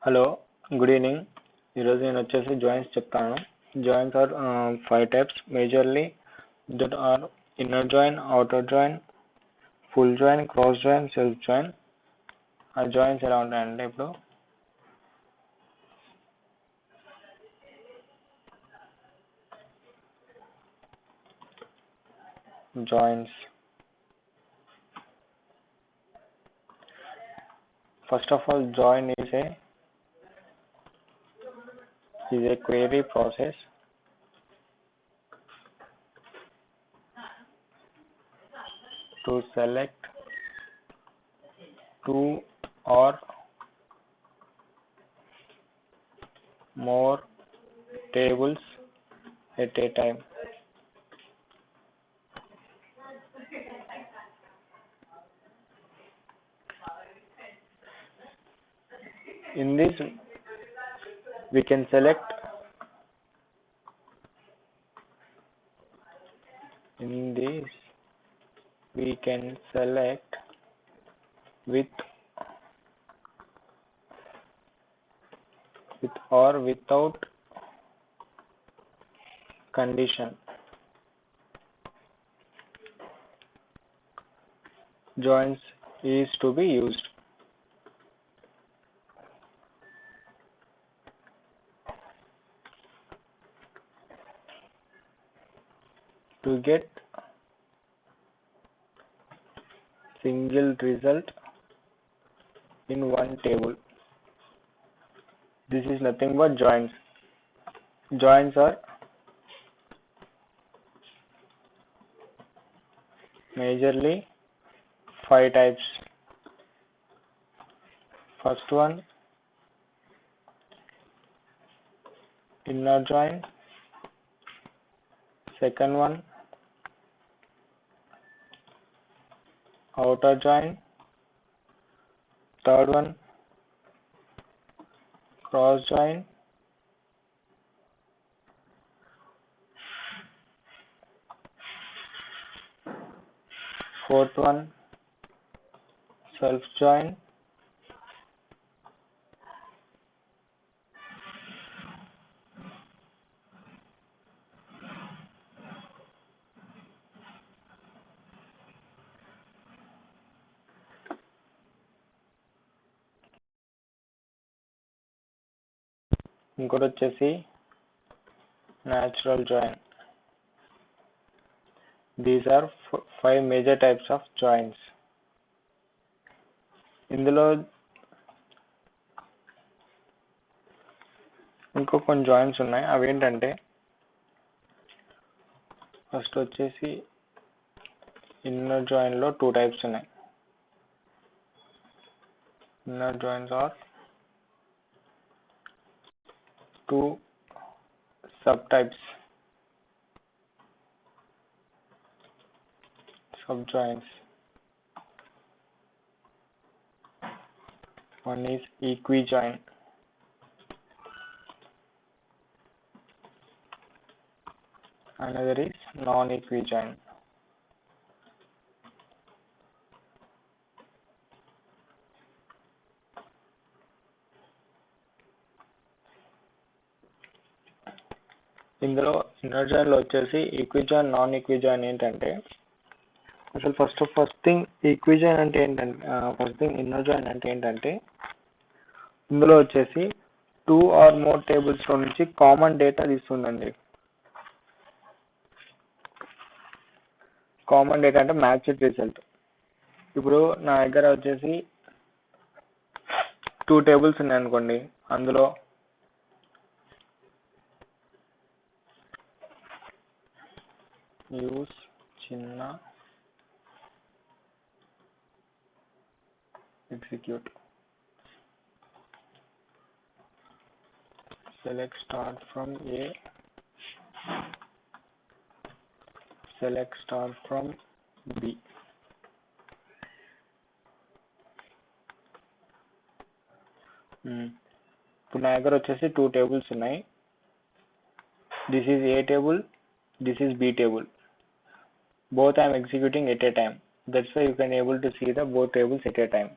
Hello, good evening. ఈరోజు నేను వచ్చేసి జాయింట్స్ చెప్తాను. Joints are five types majorly that are inner join, outer join, full join, cross join, self join. ఆ joints ఎలా ఉంటాయంటే ఇప్పుడు joints. First of all, join is a query process to select two or more tables at a time. In this, we can select with or without condition. Joins is to be used. To get single result in one table. This is nothing but joins. Joins are majorly five types. First one, inner join. Second one, outer join. Third one, cross join. Fourth one, self join. ఇంకోటి వచ్చేసి natural join. These are five major types of joins. ఇందులో ఇంకో కొన్ని joints ఉన్నాయి. అవి ఏంటంటే first వచ్చేసి inner join లో టూ టైప్స్ ఉన్నాయి. Inner joins are two subtypes, subjoins. One is equijoin. Another is non-equijoin. ఇందులో ఇన్నర్ జాయిన్ లో వచ్చేసి ఈక్విజాయిన్, నాన్ ఈక్విజాయిన్ ఏంటంటే అసలు ఫస్ట్ థింగ్ ఈక్విజాయిన్ అంటే ఏంటంటే ఇన్నర్ జాయిన్ అంటే ఏంటంటే ఇందులో వచ్చేసి టూ ఆర్ మోర్ టేబుల్స్ లో నుంచి కామన్ డేటా తీస్తుందండి. కామన్ డేటా అంటే మ్యాచ్డ్ రిజల్ట్. ఇప్పుడు నా దగ్గర వచ్చేసి టూ టేబుల్స్ ఉన్నాయి అనుకోండి. అందులో యూస్ చిన్న execute select start from A, select start from B. ఇప్పుడు నా దగ్గర వచ్చేసి టూ టేబుల్స్ ఉన్నాయి. This is A table, this is B table. Both I am executing at a time. That's why you can able to see the both tables at a time.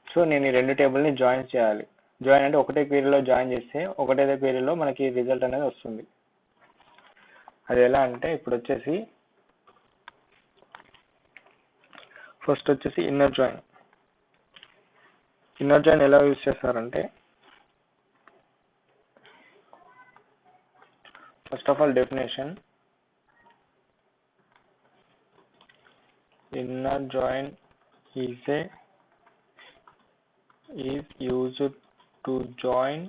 So నేను ఈ రెండు table ని join చేయాలి. Join అంటే ఒకటే క్వరీలో join చేస్తే ఒకటే క్వరీలో మనకి రిజల్ట్ అనేది వస్తుంది. అది ఎలా అంటే ఇప్పుడు వచ్చేసి ఫస్ట్ వచ్చేసి ఇన్నర్ జాయిన్ ఎలా యూజ్ చేస్తారంటే first of all definition inner join is used to join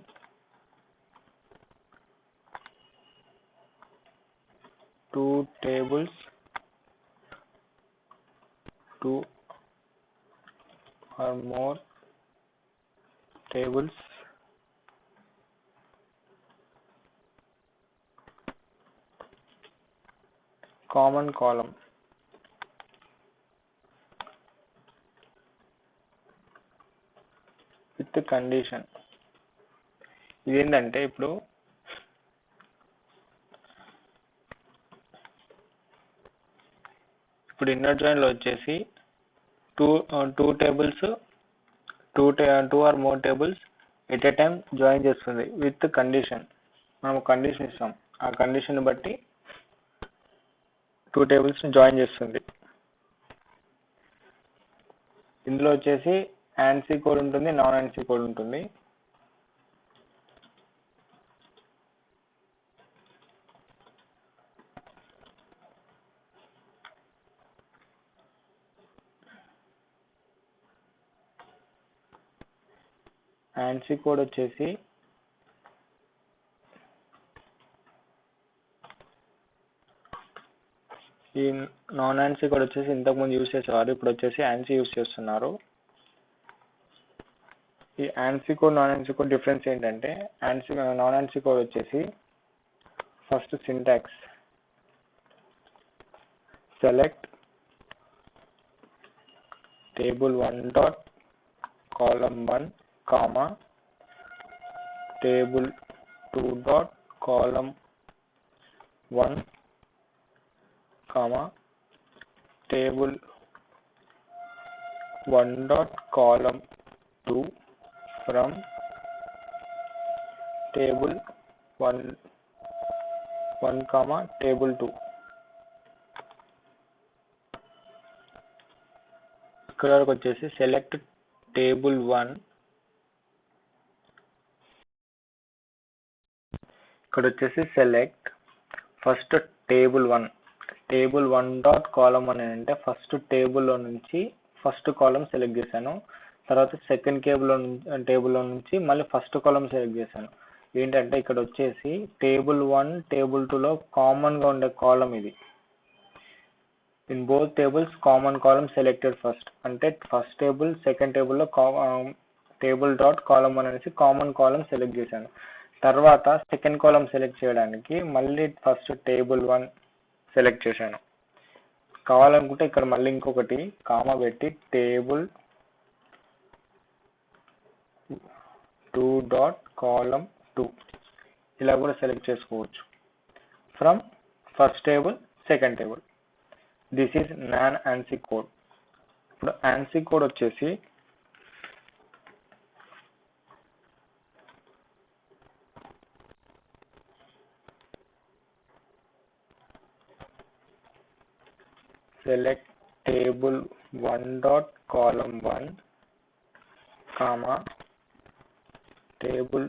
two tables, two or more tables common column with condition. ఇదేంటంటే ఇప్పుడు ఇన్నర్ జాయిన్ లో వచ్చేసి two tables two or more tables at a time join చేస్తుంది with condition. మనం condition ఇస్తాం, ఆ condition బట్టి two tables join చేస్తుంది. ఇందులో వచ్చేసి ANSI కోడ్ ఉంటుంది, నాన్ ANSI కోడ్ ఉంటుంది. ANSI కోడ్ వచ్చేసి ఈ నాన్ ANSI కోడ్ వచ్చేసి ఇంతకుముందు యూజ్ చేసేవారు, ఇప్పుడు వచ్చేసి ANSI యూజ్ చేస్తున్నారు. ఈ ANSI code non ANSI code difference ఏంటంటే నాన్ ANSI కోడ్ వచ్చేసి first syntax select table 1 dot column 1 comma table 2 dot column 1 comma table 1 dot column 2 from table 1 comma table 2. ఇక్కడ వరకు వచ్చేసి సెలెక్ట్ టేబుల్ 1, ఇక్కడ వచ్చేసి select first table 1 dot column 1 అంటే first టేబుల్లో నుంచి ఫస్ట్ కాలమ్ సెలెక్ట్ చేశాను. తర్వాత సెకండ్ టేబుల్లో నుంచి మళ్ళీ ఫస్ట్ కాలమ్ సెలెక్ట్ చేశాను. ఏంటంటే ఇక్కడ వచ్చేసి టేబుల్ 1 టేబుల్ 2లో కామన్ గా ఉండే కాలమ్ ఇది. In both tables common column selected first అంటే ఫస్ట్ టేబుల్ సెకండ్ టేబుల్లో టేబుల్ డాట్ కాలమ్ 1 అనేసి కామన్ కాలమ్ సెలెక్ట్ చేశాను. తర్వాత సెకండ్ కాలమ్ సెలెక్ట్ చేయడానికి మళ్ళీ ఫస్ట్ టేబుల్ 1 సెలెక్ట్ చేశాను. కావాలనుకుంటే ఇక్కడ మళ్ళీ ఇంకొకటి కామా పెట్టి టేబుల్ 2 డాట్ కాలమ్ 2 ఇలా కూడా సెలెక్ట్ చేసుకోవచ్చు from first table second table. This is non ANSI code. ఇప్పుడు ANSI కోడ్ వచ్చేసి select table 1 dot column 1 comma table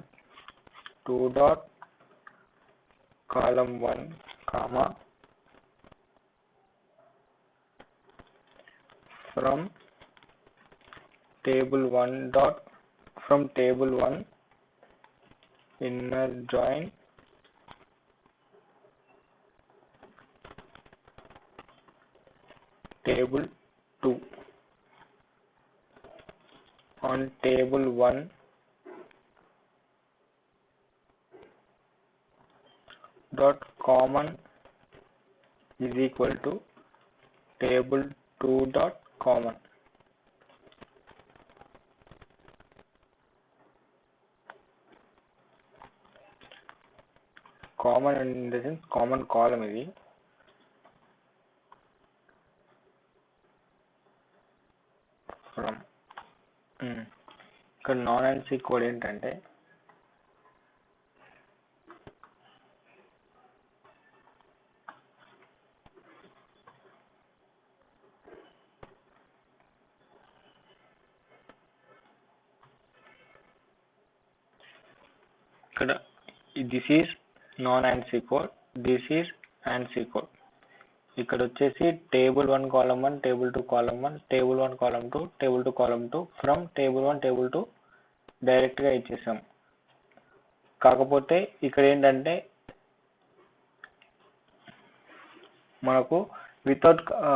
2 dot column 1 comma from table 1 inner join table 2 on table 1 dot common is equal to table 2 dot common. Common in the sense common column ఇది. from ఇక్కడ ఇక్కడ non ANSI code ఏంటంటే ఇక్కడ this is non ANSI code, this is ANSI code. ఇక్కడ వచ్చేసి table 1 column 1, table 2 column 1, table 1 column 2, table 2 column 2 from table 1 table 2 direct గా ఇచ్చేసాం. కాకపోతే ఇక్కడ ఏంటంటే మనకు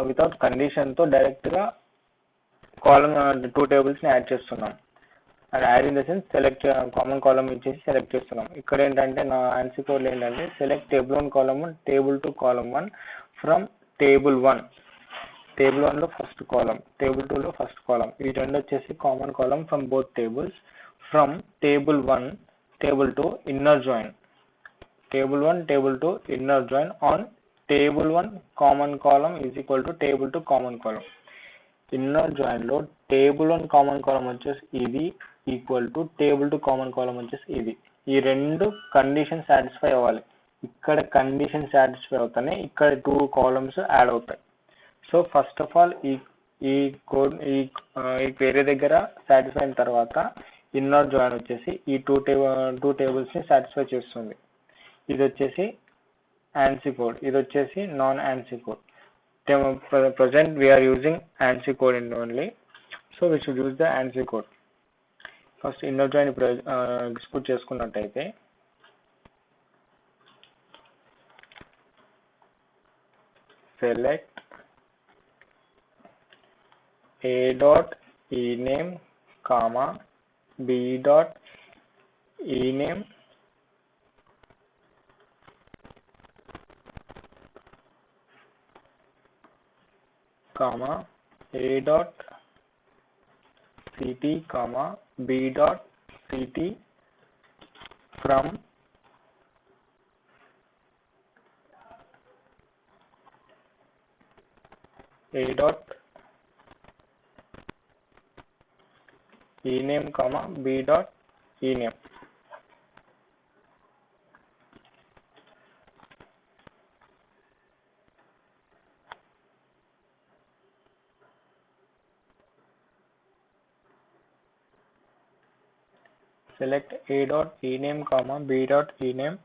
వితౌట్ కండిషన్ తో డైరెక్ట్ గా కాలమ్ 2 టేబుల్స్ ని యాడ్ చేస్తున్నాం. And add in the sense select common column ఇచ్చేసి సెలెక్ట్ చేస్తున్నాం. ఇక్కడ ఏంటంటే నా ANSI కోడ్ ఏంటంటే select table 1 column 1, table 2 column 1 from table 1. Table 1 లో ఫస్ట్ కాలమ్, టేబుల్ 2 లో ఫస్ట్ కాలమ్, ఈ రెండు వచ్చేసి common column from both tables. From table 1 table 2 inner join, table 1 table 2 inner join on table 1 common column is equal to table 2 common column. Inner join లో table 1 common column వచ్చేసి ఇది equal to table 2 common column వచ్చేసి ఇది. ఈ రెండు condition satisfy అవ్వాలి. ఇక్కడ condition satisfy అవుతానే ఇక్కడ 2 కాలమ్స్ యాడ్ అవుతాయి. సో ఫస్ట్ ఆఫ్ ఆల్ ఈ కోడ్ ఈ క్వెరీ దగ్గర సాటిస్ఫై అయిన తర్వాత ఇన్నర్ జాయిన్ వచ్చేసి ఈ 2 టేబుల్స్ ని సాటిస్ఫై చేస్తుంది. ఇది వచ్చేసి ANSI కోడ్, ఇది వచ్చేసి non ANSI code. Present we are using ANSI code in only, so we should use the ANSI code. First inner join execute చేసుకున్నట్టయితే select a dot ename comma b dot ename comma a dot ct comma b dot ct from a dot ename comma b dot ename. Select a dot ename comma b dot ename.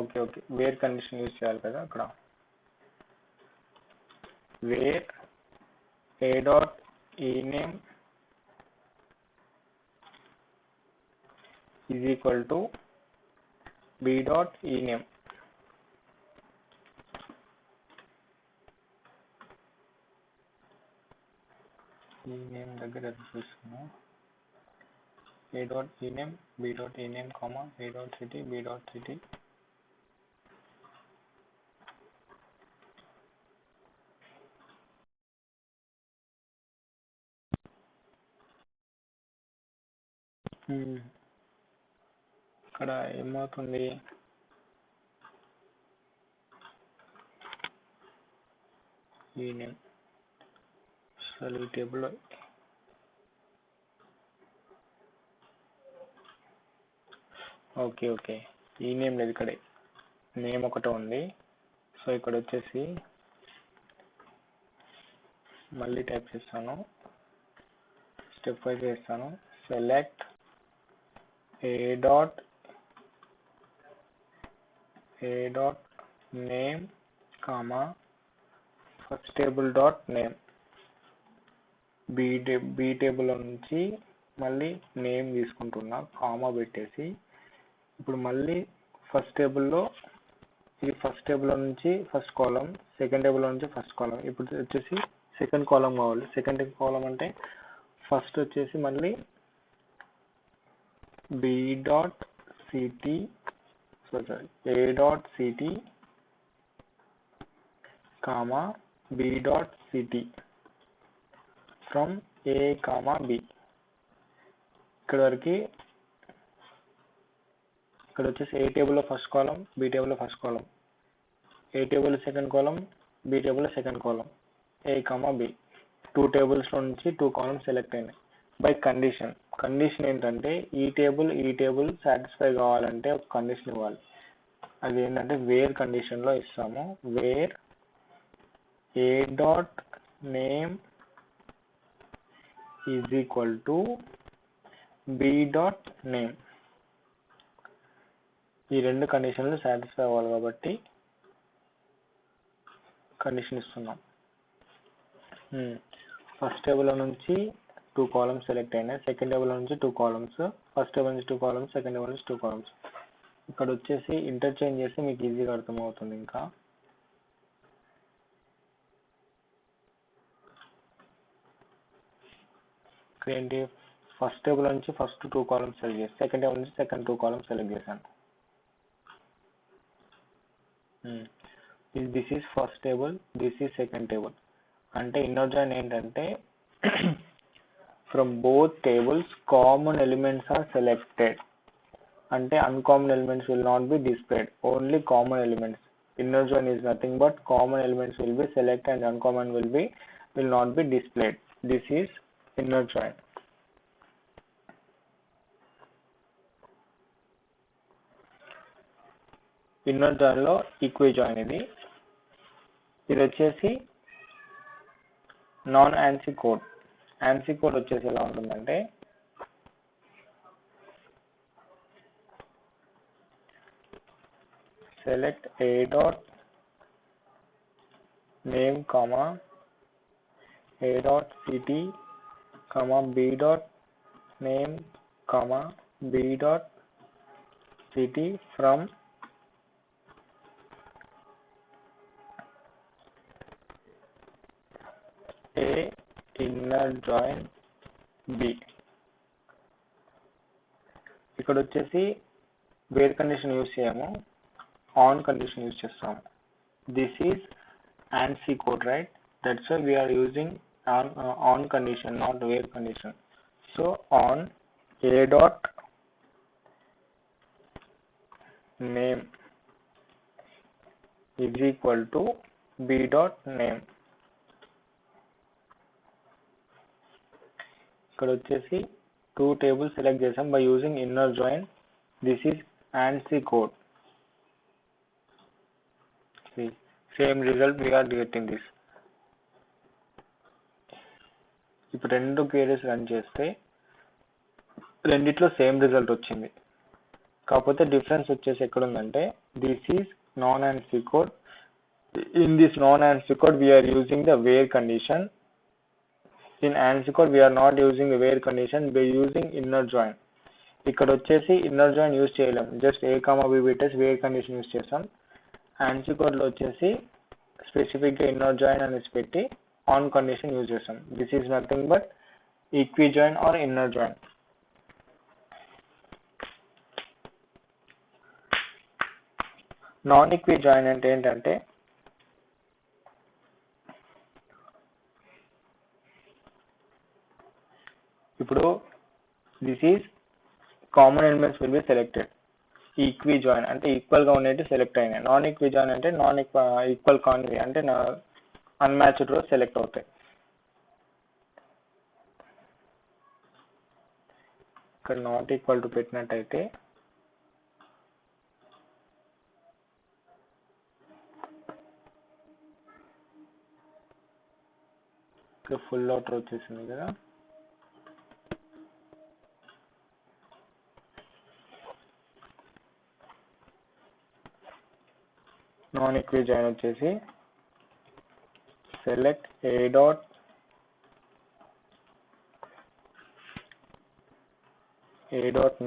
Okay where condition use చేయాలి కదా అక్కడ. Where a dot ename is equal to b dot ename. ename దగ్గర చూస్తున్నాం. a dot ename b dot ename comma a dot city b dot city. ఇక్కడ ఏమవుతుంది, ఈ name అసలు ఈ టేబుల్లో ఓకే ఈ నేమ్ లేదు, ఇక్కడ నేమ్ ఒకటే ఉంది. సో ఇక్కడ వచ్చేసి మళ్ళీ టైప్ చేస్తాను, స్టెప్ వైజ్ చేస్తాను. Select a dot name comma first table dot name. b table నుంచి మళ్ళీ నేమ్ తీసుకుంటున్నా, కామా పెట్టేసి. ఇప్పుడు మళ్ళీ ఫస్ట్ టేబుల్లో ఇది ఫస్ట్ టేబుల్ నుంచి ఫస్ట్ కాలం, సెకండ్ టేబుల్ నుంచి ఫస్ట్ కాలం. ఇప్పుడు వచ్చేసి సెకండ్ కాలం కావాలి. సెకండ్ కాలం అంటే ఫస్ట్ వచ్చేసి మళ్ళీ b dot ct a dot ct comma b dot ct from a comma b. ఇక్కడ వరకు ఇక్కడ వచ్చేసి ఏ టేబుల్లో ఫస్ట్ కాలం, బి టేబుల్లో first column, A table second column, B table second column, A comma B. 2 tables నుంచి 2 columns select అయినాయి by condition ఏంటంటే ఈ టేబుల్ సాటిస్ఫై కావాలంటే ఒక కండిషన్ ఇవ్వాలి. అది ఏంటంటే వేర్ కండిషన్ లో ఇస్తాము. Where a dot name is equal to b dot name. ఈ రెండు కండిషన్లు సాటిస్ఫై అవ్వాలి కాబట్టి కండిషన్ ఇస్తున్నాం. ఫస్ట్ టేబుల్ నుంచి 2 కాలమ్స్ సెలెక్ట్ అయినాయి, సెకండ్ టేబుల్ నుంచి 2 కాలమ్స్, ఫస్ట్ టేబుల్ నుంచి 2 కాలమ్స్, సెకండ్ టేబుల్ నుంచి 2 కాలమ్స్. ఇక్కడ వచ్చేసి ఇంటర్చేంజ్ చేస్తే మీకు ఈజీగా అర్థమవుతుంది. ఇంకా ఏంటి, ఫస్ట్ టేబుల్ నుంచి ఫస్ట్ 2 కాలమ్స్ సెలెక్ట్ చేసి సెకండ్ టేబుల్ నుంచి సెకండ్ 2 కాలమ్స్ సెలెక్ట్ చేశాను. This is first table, this is second table. అంటే ఇన్నర్ జాయిన్ ఏంటంటే from both tables common elements are selected. అంటే uncommon elements will not be displayed, only common elements. Inner join is nothing but common elements will be select and uncommon will not be displayed. This is inner join. Inner join లో equi join ఇది వచ్చేసి non ANSI code. ఆన్సీ code వచ్చేసి ఎలా ఉంటుందంటే select a dot name comma a dot city comma b dot name comma b dot city from a inner join b. ఇక్కడ వచ్చేసి wear condition use చేయము, on condition use చేస్తాము. This is ANSI code, right? That's why we are using on condition, not where condition. So on a dot name is equal to b dot name. ఇక్కడ వచ్చేసి 2 tables select చేసాం by using inner join. This is ANSI code. See, same result we are getting this. ఇప్పుడు రెండు queries run చేస్తే రెండిట్లో same result వచ్చింది. కాకపోతే difference వచ్చేసి ఎక్కడ ఉందంటే this is non ANSI code. In this non ANSI code we're using the where condition. In ANSI code we're not using the where condition, we're using inner join. ఇక్కడ వచ్చేసి inner join use చేయలేం, just a comma b పెట్టేసి where condition use చేస్తాం. ANSI code లో వచ్చేసి specific గా inner join అనేసి పెట్టి ఆన్ కండిషన్ యూజ్ చేస్తాం. This is nothing but equi join or inner join. Non equi join అంటే ఏంటంటే ఇప్పుడు this is common elements will be selected. Equi join అంటే ఈక్వల్ గా ఉండేవి సెలెక్ట్ అయినాయి. నాన్ ఈక్వి జాయిన్ అంటే నాన్ ఈక్వల్ కానివి అంటే అన్మ్యాచ్డ్ రోస్ సెలెక్ట్ అవుతాయి. ఇక్కడ నాట్ ఈక్వల్ టు పెట్టినట్టయితే ఇక్కడ ఫుల్ అవుటర్ వచ్చేసింది కదా. నాన్ ఈక్వి జాయిన్ వచ్చేసి select a dot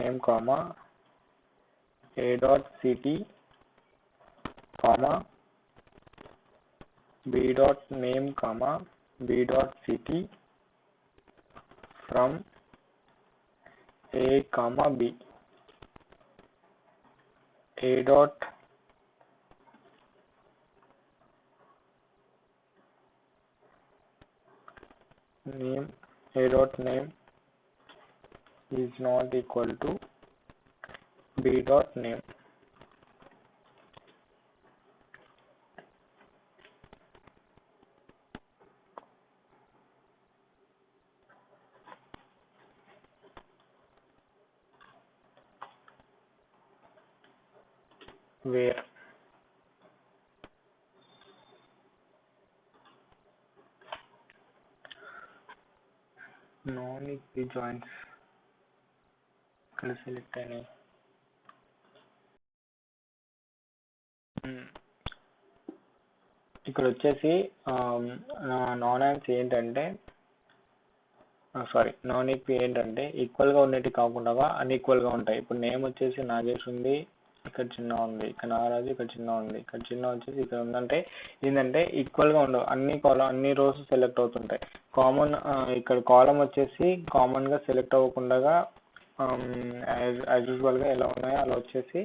name comma a dot city comma b dot name comma b dot city from a comma b. a dot name is not equal to b dot name. where non-equijoins ఇక్కడ select అయినాయి. ఇక్కడ వచ్చేసి non yawns ఏంటంటే non equi ఏంటంటే equal గా ఉన్నట్టు కాకుండా unequal గా ఉంటాయి. ఇప్పుడు నేమ్ వచ్చేసి నాగేష్ ఉంది, ఇక్కడ చిన్న ఉంది, ఇక్కడ నాగరాజు, ఇక్కడ చిన్న ఉంది, ఇక్కడ చిన్న వచ్చేసి ఇక్కడ ఉందంటే ఏంటంటే ఈక్వల్ గా ఉండవు. అన్ని రోస్ సెలెక్ట్ అవుతుంటాయి. కామన్ ఇక్కడ కాలం వచ్చేసి కామన్ గా సెలెక్ట్ అవ్వకుండా యాజ్ యూజువల్ గా ఎలా ఉన్నాయో అలా వచ్చేసి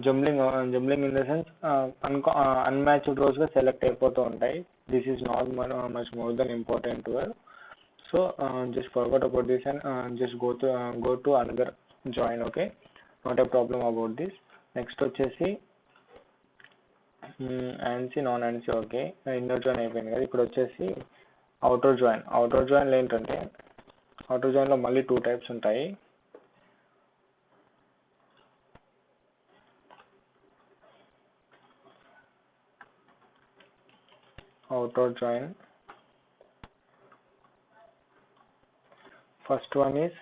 jumbling in the sense unmatched rows గా సెలెక్ట్ అయిపోతూ ఉంటాయి. This is not much more than important word. So just forget about this and just go to another join. Okay, not a problem about this. Next వచ్చేసి ANSI non ANSI. Okay, inner join అయిపోయింది కదా. ఇప్పుడు వచ్చేసి outer join ఏంటంటే outer join లో మళ్ళీ 2 types ఉంటాయి. Outer join first one is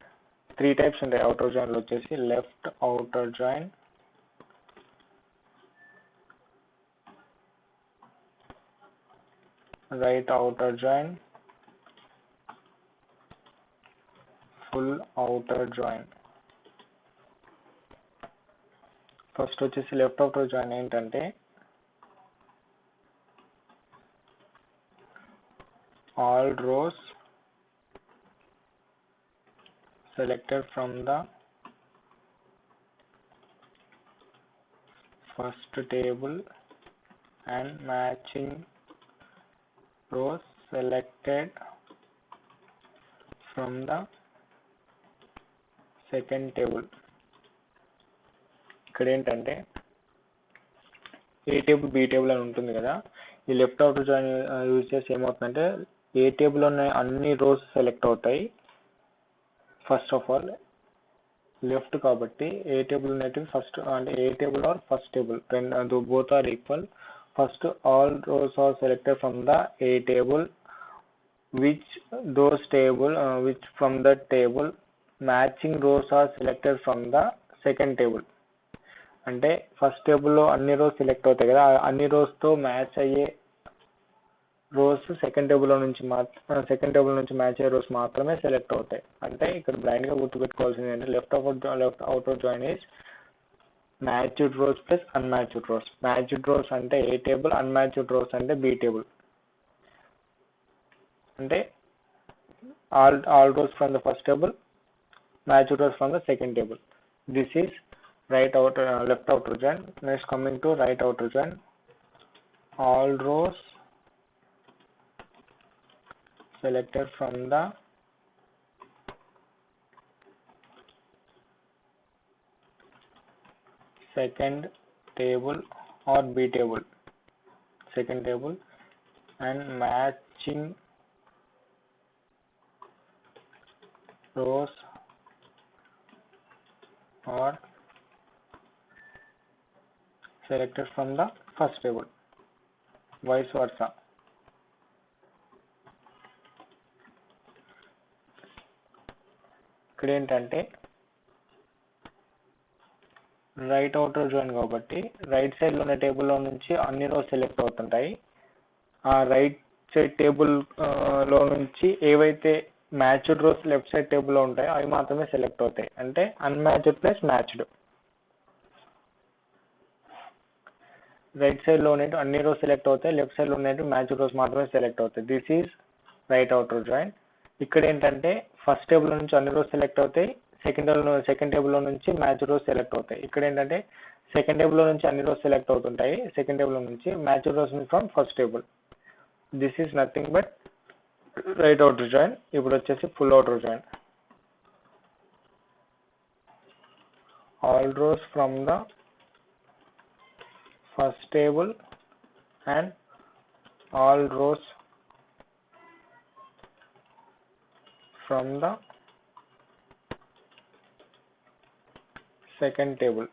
3 types ఉంటాయి అవుటర్ జాయిన్ లో వచ్చేసి left outer join, right outer join, full outer join. First వచ్చేసి లెఫ్ట్ అవుటర్ జాయిన్ ఏంటంటే all rows selected from the first table and matching rows selected from the second table. ఇక్కడ ఏంటంటే ఏ table B table అని ఉంటుంది కదా. ఈ left outer join use చేసి ఏమవుతుందంటే ఏ టేబుల్ ఉన్న అన్ని రోస్ సెలెక్ట్ అవుతాయి. ఫస్ట్ ఆఫ్ ఆల్ లెఫ్ట్ కాబట్టి ఏ టేబుల్ ఉన్నట్టు ఫస్ట్ అంటే A table or first table both are equal. First all rows are selected from the A table which from that table matching rows are selected from the second table. అంటే first టేబుల్లో అన్ని rows select అవుతాయి కదా, అన్ని rose తో match అయ్యే rows second table నుంచి match అయ్యే రోస్ మాత్రమే సెలెక్ట్ అవుతాయి. అంటే ఇక్కడ బ్లైండ్ గా గుర్తుపెట్టుకోవాల్సింది ఏంటంటే left outer join is matched rows plus unmatched rows. Matched rows అంటే ఏ టేబుల్, అన్మ్యాచ్డ్ రోస్ అంటే బి టేబుల్. అంటే all rows from the first table, matched rows from the second table. This is left outer join. Next, coming to right outer join, all rows selected from the second table or B table, second table, and matching rows or selected from the first table, vice versa. ఇక్కడ ఏంటంటే right outer join కాబట్టి right side లో ఉన్న టేబుల్లో నుంచి అన్ని rows select అవుతుంటాయి. ఆ రైట్ సైడ్ టేబుల్ లో నుంచి ఏవైతే matched rows left side table లో ఉంటాయో అవి మాత్రమే సెలెక్ట్ అవుతాయి. అంటే unmatched plus matched. Right side లో ఉన్నట్టు అన్ని రోస్ సెలెక్ట్ అవుతాయి, లెఫ్ట్ సైడ్ లో ఉన్నట్టు మ్యాచ్డ్ రోస్ మాత్రమే సెలెక్ట్ అవుతాయి. This is right outer join. ఇక్కడ ఏంటంటే ఫస్ట్ టేబుల్ నుంచి అన్ని రోస్ సెలెక్ట్ అవుతాయి, సెకండ్ టేబుల్ లో నుంచి మ్యాచ్ రోస్ సెలెక్ట్ అవుతాయి. ఇక్కడ ఏంటంటే సెకండ్ టేబుల్ లో నుంచి అన్ని రోస్ సెలెక్ట్ అవుతుంటాయి, సెకండ్ టేబుల్ నుంచి match rows from first table. This is nothing but right outer join. ఇప్పుడు వచ్చేసి full outer join. All rows from the first table and all rows from the second table.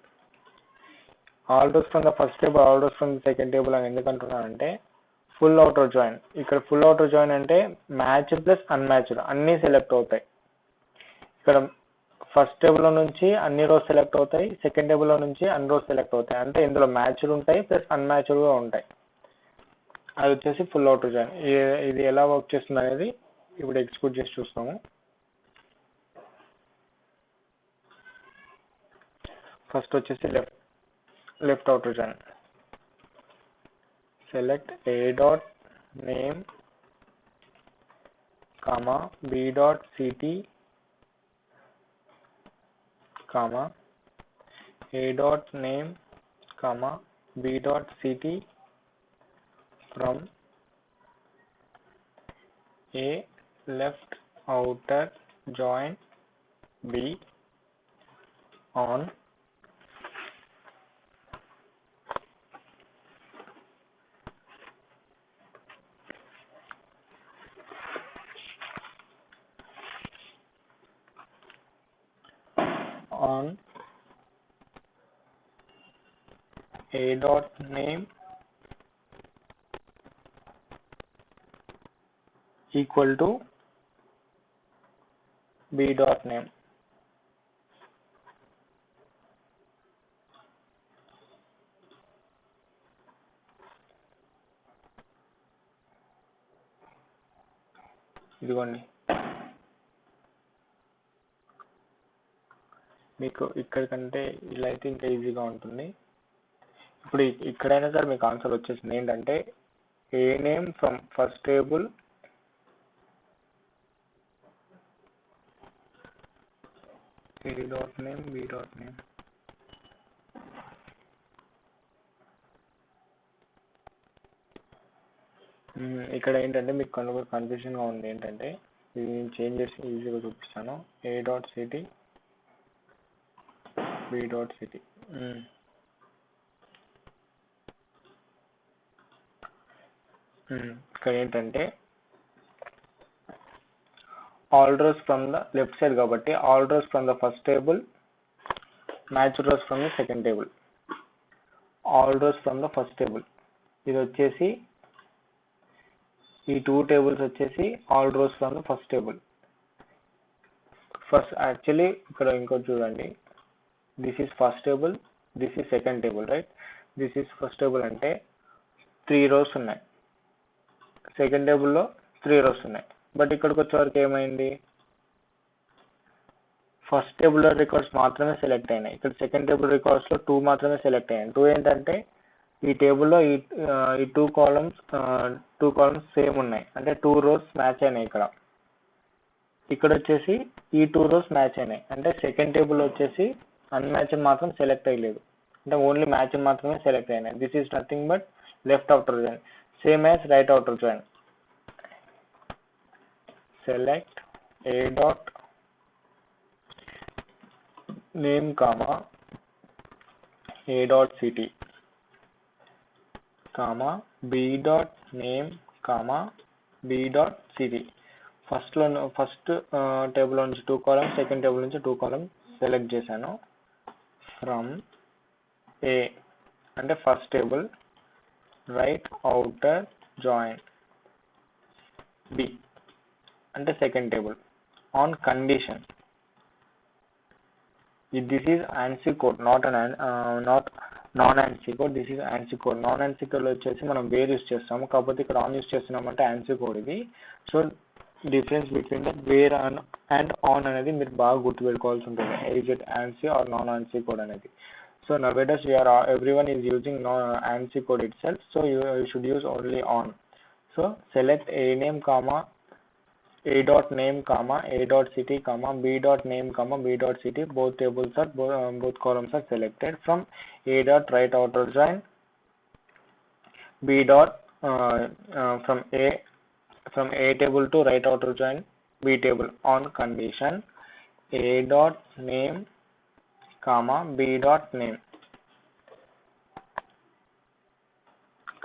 All rows from the first table, all rows from the second table అని ఎందుకు అంటున్నానంటే full outer join. ఇక్కడ full outer join అంటే match plus unmatched అన్నీ select అవుతాయి. ఇక్కడ first టేబుల్లో నుంచి అన్ని రోస్ సెలెక్ట్ అవుతాయి, సెకండ్ టేబుల్లో నుంచి అన్ని రోస్ సెలెక్ట్ అవుతాయి. అంటే ఇందులో మ్యాచ్డ్ ఉంటాయి ప్లస్ అన్మ్యాచ్డ్ కూడా ఉంటాయి. అది వచ్చేసి ఫుల్ అవుటర్ జాయిన్. ఇది ఎలా వర్క్ చేస్తుంది అనేది ఇప్పుడు ఎగ్జిక్యూట్ చేసి చూస్తాము. ఫస్ట్ వచ్చేసి left outer join. Select a dot name comma b dot ct comma a dot name comma b dot ct from a left outer join b on a dot name equal to b dot name. ఇదిగోండి, మీకు ఇక్కడ కంటే ఇలా అయితే ఇంకా ఈజీగా ఉంటుంది. ఇప్పుడు ఇక్కడైనా సరే మీకు ఆన్సర్ వచ్చేసింది. ఏంటంటే A name from first table a dot name b dot name. ఇక్కడ ఏంటంటే మీకు కన్ఫ్యూజన్ గా ఉంది. ఏంటంటే ఇది నేను చేంజ్ చేసి ఈజీగా చూపిస్తాను. a dot city b dot city. ఇక్కడ ఏంటంటే all rows from the left side కాబట్టి all rows from the first table, match rows from the second table. All rows from the first table ఇది వచ్చేసి ఈ 2 tables వచ్చేసి all rows from the first table. First actually ఇక్కడ ఇంకోటి చూడండి, this is first table, this is second table, right? This is first table అంటే 3 rose ఉన్నాయి, second టేబుల్లో 3 రోస్ ఉన్నాయి. బట్ ఇక్కడికి వచ్చేవరకు ఏమైంది, ఫస్ట్ టేబుల్ రికార్డ్స్ మాత్రమే సెలెక్ట్ అయినాయి. ఇక్కడ సెకండ్ టేబుల్ రికార్డ్స్ లో 2 మాత్రమే సెలెక్ట్ అయ్యాయి. 2 ఏంటంటే ఈ టేబుల్లో ఈ 2 కాలమ్స్ సేమ్ ఉన్నాయి, అంటే 2 రోస్ మ్యాచ్ అయినాయి. ఇక్కడ వచ్చేసి ఈ 2 రోస్ మ్యాచ్ అయినాయి, అంటే సెకండ్ టేబుల్ వచ్చేసి అన్మ్యాచ్ మాత్రం సెలెక్ట్ అయ్యలేదు, అంటే ఓన్లీ మ్యాచ్ మాత్రమే సెలెక్ట్ అయినాయి. This is nothing but left outer join, same as right outer join. Select a dot name comma a dot city comma b dot name comma b dot city. First table నుంచి 2 columns, second table నుంచి 2 columns select చేశాను. From A అంటే first table, right outer join B అంటే second table, on condition this is ANSI code, not non-ANSI code. This is ANSI code. non-ANSI code లో వచ్చేసి మనం wear use చేస్తాము, కాకపోతే ఇక్కడ ఆన్ యూస్ చేస్తున్నామంటే ANSI code ఇది. So difference between the where and on అనేది మీరు బాగా గుర్తుపెట్టుకోవాల్సి ఉంటుంది. Is it ANSI or non-ANSI code అనేది. So nowadays everyone is using ANSI code itself, so you should use only on. So select a name comma a dot name comma a dot city comma b dot name comma b dot city. Both tables are both columns are selected. From a dot right outer join b dot from a table to right outer join b table on condition a dot name comma b dot name.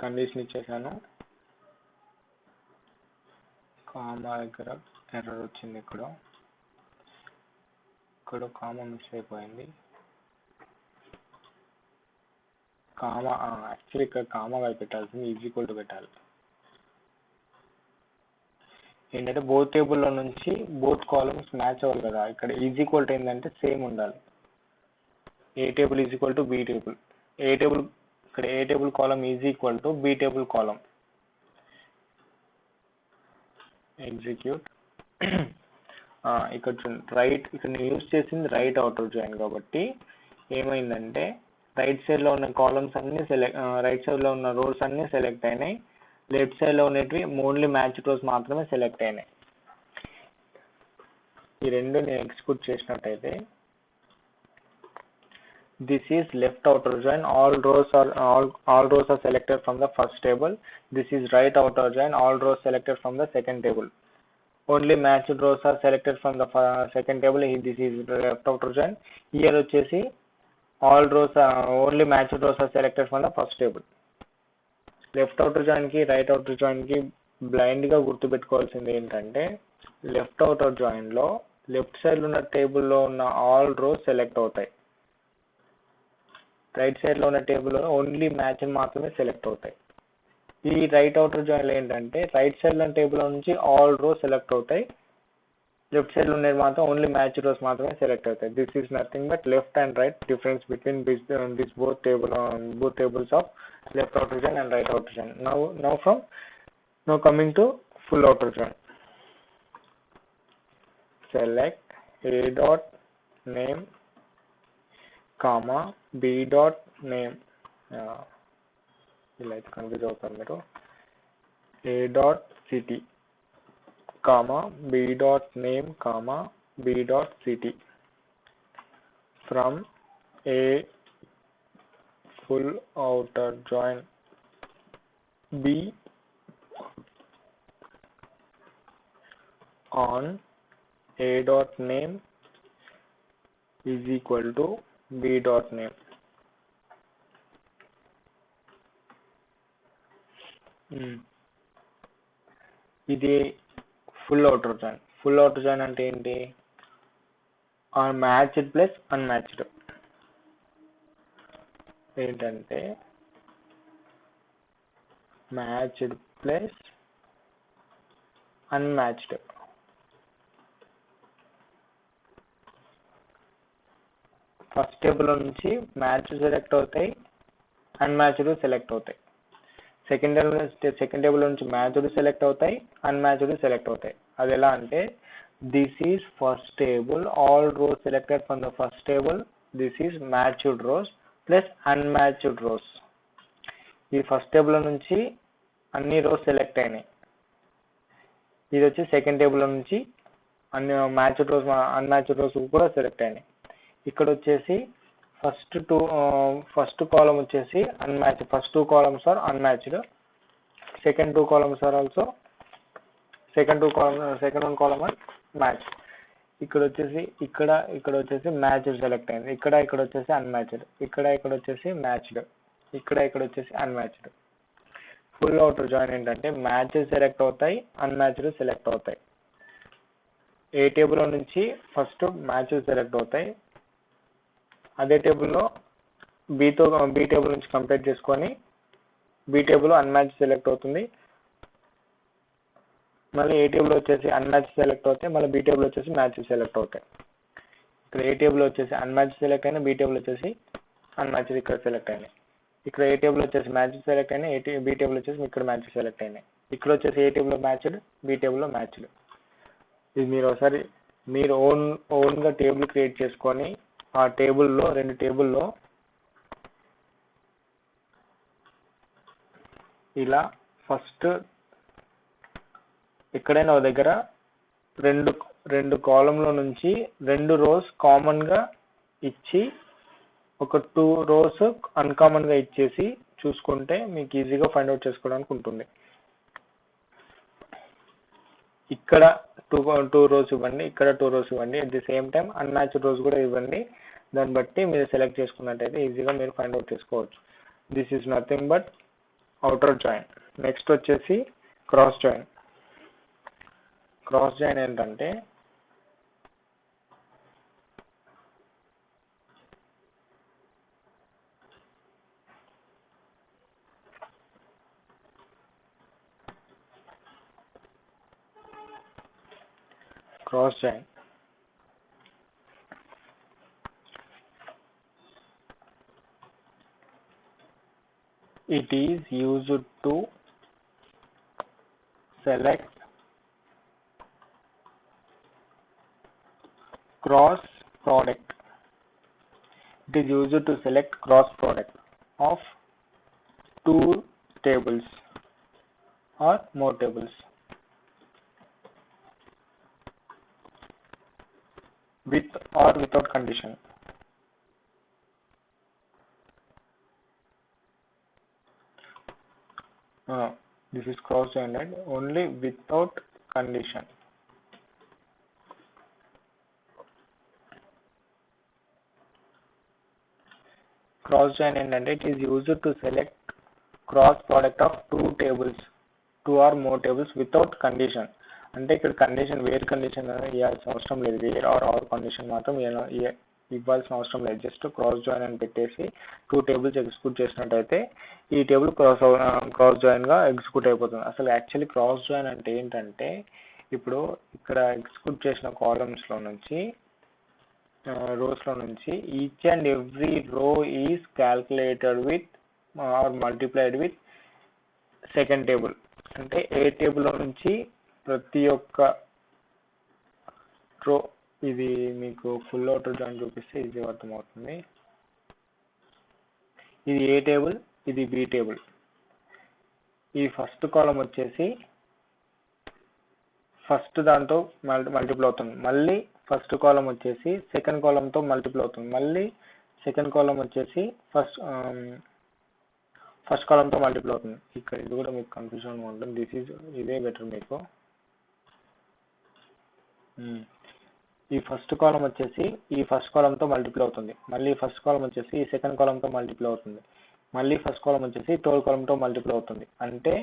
Condition ఇచ్చేసాను. Comma దగ్గర error వచ్చింది, ఇక్కడ comma miss అయిపోయింది. Comma, actually ఇక్కడ comma కాదు పెట్టాల్సింది, is equal to పెట్టాలి. ఏంటంటే బోత్ టేబుల్లో నుంచి బోత్ కాలమ్స్ మ్యాచ్ అవ్వాలి కదా, ఇక్కడ ఈజ్ ఈక్వల్ టు ఏంటంటే సేమ్ ఉండాలి. A table is equal to B table, ఇక్కడ A table column is equal to B table column. Execute. ఇక్కడ రైట్, ఇక్కడ నేను యూజ్ చేసింది రైట్ అవుటర్ జాయిన్ కాబట్టి ఏమైందంటే రైట్ సైడ్ లో ఉన్న కాలమ్స్ అన్ని రైట్ సైడ్ లో ఉన్న రోస్ అన్ని సెలెక్ట్ అయినాయి, లెఫ్ట్ సైడ్ లో ఉన్నవి ఓన్లీ మ్యాచ్ రోస్ మాత్రమే సెలెక్ట్ అయినాయి. ఈ రెండు నేను ఎగ్జిక్యూట్ చేసినట్టయితే this is left outer join, all rows are selected from the first table. This is right outer join, all rows selected from the second table. Only matched rows are selected from the second table. This is left outer join. Here వచ్చేసి all rows only matched rows are selected from the first table. Left outer join కి right outer join కి blind గా గుర్తుపెట్టుకోవాల్సింది ఏంటంటే left outer join లో left side లో ఉన్న table లో ఉన్న ఆల్ రోస్ సెలెక్ట్ అవుతాయి, రైట్ సైడ్ లో ఉన్న టేబుల్ లో ఓన్లీ మ్యాచ్ మాత్రమే సెలెక్ట్ అవుతాయి. ఈ రైట్ అవుటర్ జాయిన్ లో ఏంటంటే రైట్ సైడ్ లో టేబుల్ నుంచి ఆల్ రోస్ సెలెక్ట్ అవుతాయి, లెఫ్ట్ సైడ్ లో ఉండేది మాత్రం ఓన్లీ మ్యాచ్ రోస్ మాత్రమే సెలెక్ట్ అవుతాయి. This is nothing but left and right difference between this both tables of left outer join and right outer join. Now coming to full outer join. Select a dot name comma b dot name. ఇలా అయితే confuse అవుతారు మీరు. a dot city comma b dot name comma b dot city from a full outer join b on a dot name is equal to b dot name. ఇది full outer join. Full outer join అంటే ఏంటి? Matched plus unmatched. ఏంటంటే matched plus unmatched. First table నుంచి match select అవుతాయి, unmatched select అవుతాయి. Second table నుంచి matched select అవుతాయి, unmatched select అవుతాయి. అది ఎలా అంటే this is first table, all rows selected from the first table, this is matched rows plus unmatched rows. ఈ ఫస్ట్ టేబుల్ నుంచి అన్ని రోస్ సెలెక్ట్ అయినాయి, ఇది వచ్చి సెకండ్ టేబుల్ నుంచి అన్ని మ్యాచ్డ్ రోస్ అన్మ్యాచ్డ్ రోస్ కూడా సెలెక్ట్ అయినాయి. ఇక్కడ వచ్చేసి ఫస్ట్ కాలమ్ వచ్చేసి unmatched, first two columns are unmatched, second two columns are also second one column are match. ఇక్కడ వచ్చేసి మ్యాచ్డ్ సెలెక్ట్ అయింది, ఇక్కడ వచ్చేసి అన్మ్యాచ్డ్, ఇక్కడ వచ్చేసి మ్యాచ్డ్, ఇక్కడ వచ్చేసి అన్మ్యాచ్డ్. ఫుల్ అవుటర్ జాయిన్ ఏంటంటే మ్యాచ్ సెలెక్ట్ అవుతాయి, అన్మ్యాచ్డ్ సెలెక్ట్ అవుతాయి. ఏ టేబుల్ నుంచి ఫస్ట్ మ్యాచ్ సెలెక్ట్ అవుతాయి, అదే టేబుల్లో బి టేబుల్ నుంచి కంపేర్ చేసుకొని బి టేబుల్ అన్మ్యాచ్ సెలెక్ట్ అవుతుంది, మళ్ళీ ఏ టేబుల్ వచ్చేసి అన్మ్యాచ్ సెలెక్ట్ అవుతాయి, మళ్ళీ బి టేబుల్ వచ్చేసి మ్యాచ్ సెలెక్ట్ అవుతాయి. ఇక్కడ ఏ టేబుల్ వచ్చేసి అన్మ్యాచ్ సెలెక్ట్ అయినా, బి టేబుల్ వచ్చేసి అన్మ్యాచ్ ఇక్కడ సెలెక్ట్ అయినాయి. ఇక్కడ ఏ టేబుల్ వచ్చేసి మ్యాచ్ సెలెక్ట్ అయినాయి, బి టేబుల్ వచ్చేసి ఇక్కడ మ్యాచ్ సెలెక్ట్ అయినాయి. ఇక్కడ వచ్చేసి ఏ టేబుల్లో మ్యాచ్డ్, బి టేబుల్లో మ్యాచ్డ్. ఇది మీరు ఒకసారి మీరు ఓన్గా టేబుల్ క్రియేట్ చేసుకొని ఆ టేబుల్లో రెండు టేబుల్లో ఇలా ఫస్ట్ ఎక్కడైనా ఒక దగ్గర రెండు కాలంలో నుంచి రెండు రోస్ కామన్ గా ఇచ్చి ఒక 2 రోస్ అన్కామన్ గా ఇచ్చేసి చూసుకుంటే మీకు ఈజీగా ఫైండ్ అవుట్ చేసుకోవడానికి ఉంటుంది. ఇక్కడ టూ రోస్ ఇవ్వండి, ఇక్కడ 2 రోస్ ఇవ్వండి, at the same time unmatched rows కూడా ఇవ్వండి. దాన్ని బట్టి మీరు సెలెక్ట్ చేసుకున్నట్టయితే ఈజీగా మీరు ఫైండ్ అవుట్ చేసుకోవచ్చు. This is nothing but outer join. Next వచ్చేసి క్రాస్ జాయిన్. క్రాస్ జాయిన్ ఏంటంటే cross join. It is used to select cross product. It is used to select cross product of two tables or more tables with or without condition. This is cross joined only without condition. Cross join and it is used to select cross product of two or more tables without condition. అంటే ఇక్కడ condition where condition ఇవ్వాల్సిన అవసరం లేదు, where are condition మాత్రం ఇవ్వాల్సిన అవసరం లేదు. Just cross join అని పెట్టేసి టూ టేబుల్స్ ఎగ్జిక్యూట్ చేసినట్టయితే ఈ టేబుల్ క్రాస్ జాయిన్ గా ఎగ్జిక్యూట్ అయిపోతుంది. అసలు యాక్చువల్లీ క్రాస్ జాయిన్ అంటే ఏంటంటే, ఇప్పుడు ఇక్కడ ఎగ్జిక్యూట్ చేసిన కాలమ్స్ లో నుంచి రోస్ లో నుంచి each and every row is calculated with or multiplied with second table. అంటే ఏ టేబుల్ లో నుంచి ప్రతి ఒక్క రో, ఇది మీకు ఫుల్ అవుటర్ జాయిన్ చూపిస్తే ఈజీగా అర్థమవుతుంది. ఇది ఏ టేబుల్, ఇది బి టేబుల్. ఈ ఫస్ట్ కాలం వచ్చేసి ఫస్ట్ దాంతో మల్టిపుల్ అవుతుంది, మళ్ళీ ఫస్ట్ కాలం వచ్చేసి సెకండ్ కాలంతో మల్టిపుల్ అవుతుంది, మళ్ళీ సెకండ్ కాలం వచ్చేసి ఫస్ట్ కాలంతో మల్టిపుల్ అవుతుంది. ఇక్కడ ఇది కూడా మీకు కన్ఫ్యూజన్ ఉంటుంది, ఇదే బెటర్ మీకు. ఈ ఫస్ట్ కాలం వచ్చేసి ఈ ఫస్ట్ కాలంతో మల్టిపుల్ అవుతుంది, మళ్ళీ ఫస్ట్ కాలం వచ్చేసి ఈ సెకండ్ కాలంతో మల్టిపుల్ అవుతుంది, మళ్ళీ ఫస్ట్ కాలం వచ్చేసి థర్డ్ కాలంతో మల్టిపుల్ అవుతుంది. అంటే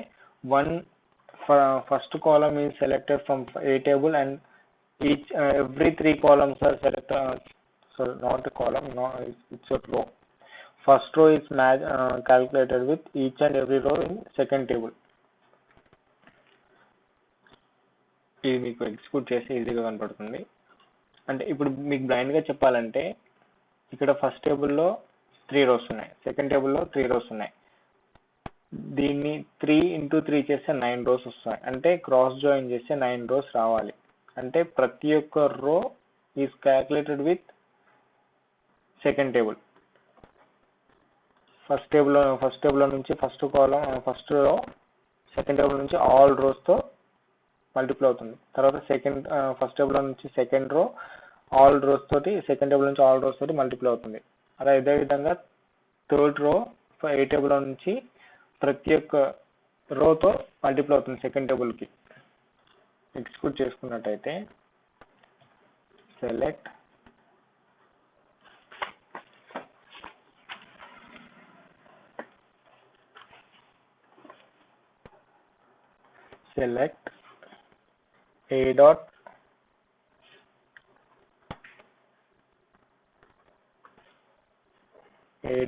first column is selected from a table and each every three columns are selected. Sorry, not a column, no, it's a row. First row is calculated with each and every row in second table. ఇది మీకు execute చేసి ఈజీగా కనపడుతుంది. అంటే ఇప్పుడు మీకు blind గా చెప్పాలంటే, ఇక్కడ ఫస్ట్ టేబుల్లో 3 rows ఉన్నాయి, సెకండ్ టేబుల్లో 3 rows ఉన్నాయి. దీన్ని 3 into 3 చేస్తే 9 rows వస్తాయి. అంటే క్రాస్ జాయిన్ చేస్తే 9 rows రావాలి. అంటే ప్రతి ఒక్క row is calculated with second table. First table నుంచి first column first row, second table నుంచి ఆల్ రోస్ తో మల్టిపుల్ అవుతుంది. తర్వాత ఫస్ట్ టేబుల్ నుంచి సెకండ్ రో ఆల్ రోస్ తోటి, సెకండ్ టేబుల్ నుంచి ఆల్ రోస్ తోటి మల్టిపుల్ అవుతుంది. అదే విధంగా థర్డ్ రో ఏ టేబుల్ నుంచి ప్రతి ఒక్క రోతో మల్టిపుల్ అవుతుంది సెకండ్ టేబుల్ కి. ఎగ్జిక్యూట్ చేసుకున్నట్టయితే select a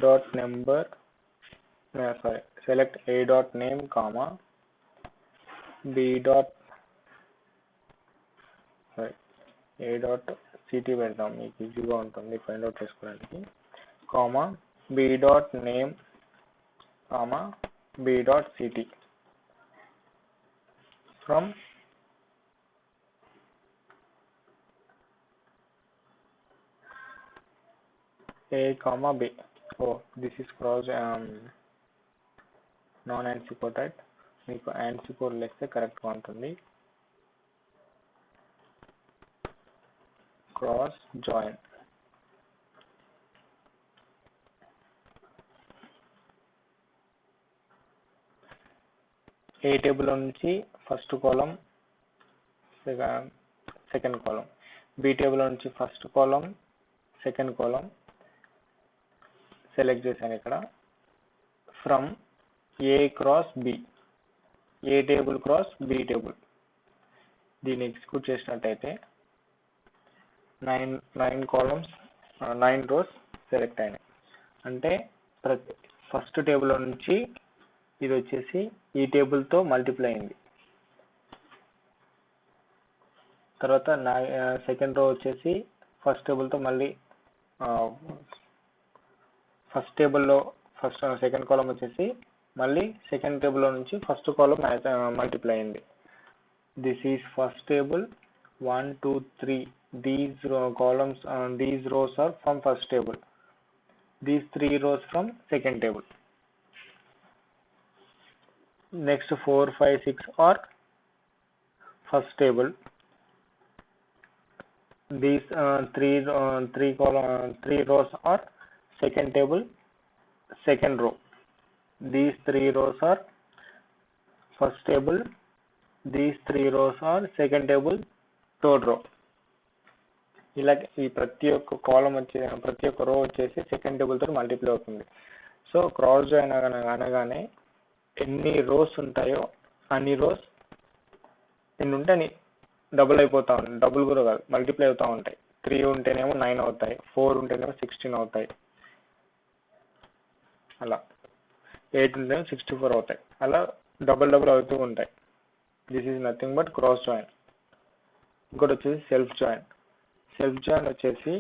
dot number, select a dot name comma b dot a dot ct పెడదాం, మీకు ఈజీగా ఉంటుంది ఫైండ్ అవుట్ చేసుకోవడానికి. Comma b dot name comma b dot ct from a comma b. This is cross non ANSI code right. మీకు ANSI code లేస్తే కరెక్ట్గా ఉంటుంది. Cross join A table నుంచి first column second column, B table నుంచి first column second column select చేశాను ఇక్కడ. From A cross B, A table cross B table. దీన్ని execute చేసినట్టయితే 9 columns 9 rows సెలెక్ట్ అయినాయి. అంటే ఫస్ట్ టేబుల్ నుంచి ఇది వచ్చేసి ఈ టేబుల్ తో మల్టిప్లై అయింది. తర్వాత సెకండ్ రో వచ్చేసి ఫస్ట్ టేబుల్తో మళ్ళీ ఫస్ట్ టేబుల్లో సెకండ్ కాలం వచ్చేసి మళ్ళీ సెకండ్ టేబుల్లో నుంచి ఫస్ట్ కాలం మల్టిప్లై అయింది. This is first table 1 2 3. These columns, these rows are from first table. These 3 rows from second table. Next 4 5 6 are first table. These 3 rows are second table, second row. These 3 rows are first table. These 3 rows are second table, third row. ఇలా ఈ ప్రతి ఒక్క కాలం ప్రతి ఒక్క రో వచ్చేసి second table తో multiply అవుతుంది. సో క్రాస్ జాయిన్ అనగానే ఎన్ని రోస్ ఉంటాయో అన్ని రోస్ ఎన్ని ఉంటే అన్ని డబుల్ అయిపోతా ఉంటాయి. డబుల్ కూడా కాదు, మల్టిప్లై అవుతూ ఉంటాయి. 3 ఉంటేనేమో 9 అవుతాయి, 4 ఉంటేనేమో 16 అవుతాయి, అలా 8 ఉంటేనేమో 64 అవుతాయి. అలా డబుల్ అవుతూ ఉంటాయి. This is nothing but cross join. ఇంకోటి వచ్చేసి సెల్ఫ్ జాయిన్. సెల్ఫ్ జాయిన్ వచ్చేసి